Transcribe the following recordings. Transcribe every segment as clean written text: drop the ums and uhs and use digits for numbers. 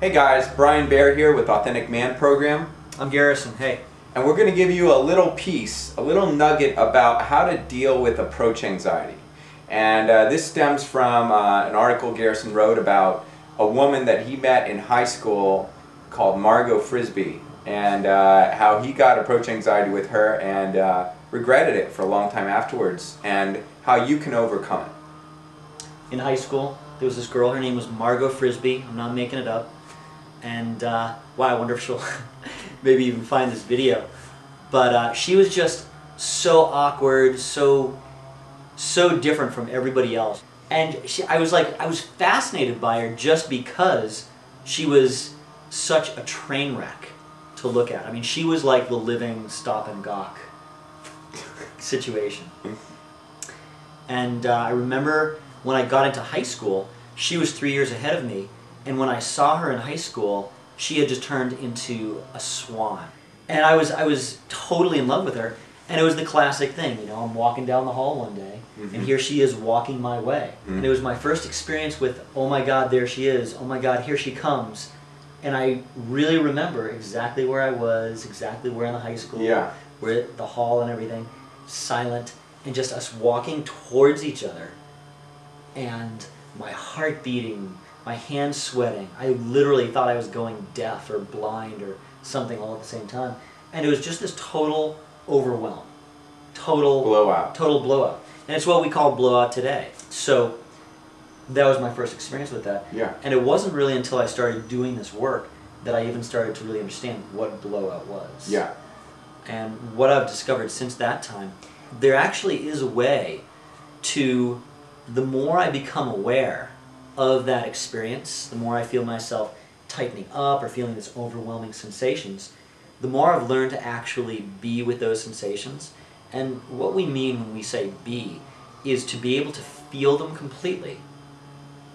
Hey guys, Brian Bear here with Authentic Man Program. I'm Garrison, hey. And we're going to give you a little piece, a little nugget about how to deal with approach anxiety. And this stems from an article Garrison wrote about a woman that he met in high school called Margot Frisbee, and how he got approach anxiety with her and regretted it for a long time afterwards, and how you can overcome it. In high school, there was this girl, her name was Margot Frisbee, I'm not making it up. And wow, I wonder if she'll maybe even find this video. But she was just so awkward, so different from everybody else. And I was fascinated by her just because she was such a train wreck to look at. I mean, she was like the living stop and gawk situation. And I remember when I got into high school, she was 3 years ahead of me. And when I saw her in high school, she had just turned into a swan. And I was totally in love with her. And it was the classic thing, you know, I'm walking down the hall one day, and here she is walking my way. And it was my first experience with, oh my God, there she is. Oh my God, here she comes. And I really remember exactly where I was, exactly where in the high school, where the hall and everything, silent, and just us walking towards each other. And my heart beating, my hands sweating. I literally thought I was going deaf or blind or something all at the same time. And it was just this total overwhelm. Total blowout. And it's what we call blowout today. So that was my first experience with that. Yeah. And it wasn't really until I started doing this work that I even started to really understand what blowout was. Yeah. And what I've discovered since that time, there actually is a way to, the more I become aware of that experience, the more I feel myself tightening up or feeling this overwhelming sensations, the more I've learned to actually be with those sensations. And what we mean when we say be is to be able to feel them completely,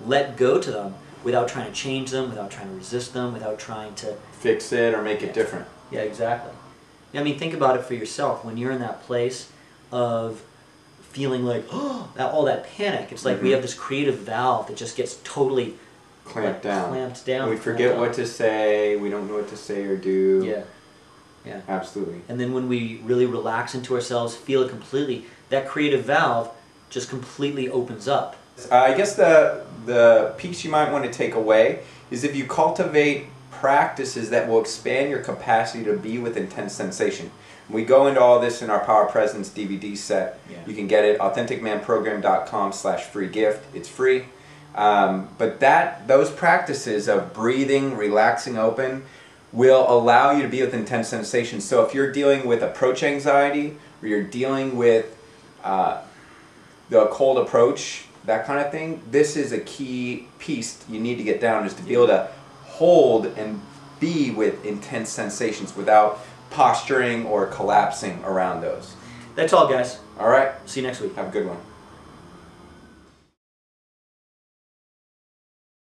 let go to them without trying to change them, without trying to resist them, without trying to fix it or make it different. Yeah, exactly. I mean, think about it for yourself. When you're in that place of feeling like, oh, all that panic, it's like we have this creative valve that just gets totally clamped down. We forget what to say, we don't know what to say or do. Yeah. Yeah. Absolutely. And then when we really relax into ourselves, feel it completely, that creative valve just completely opens up. I guess the piece you might want to take away is if you cultivate practices that will expand your capacity to be with intense sensation. We go into all this in our Power Presence DVD set. Yeah. You can get it authenticmanprogram.com/free gift. It's free. But those practices of breathing, relaxing open, will allow you to be with intense sensations. So if you're dealing with approach anxiety, or you're dealing with the cold approach, that kind of thing, this is a key piece you need to get down, is to be able to hold and be with intense sensations without posturing or collapsing around those. That's all, guys. All right. See you next week. Have a good one.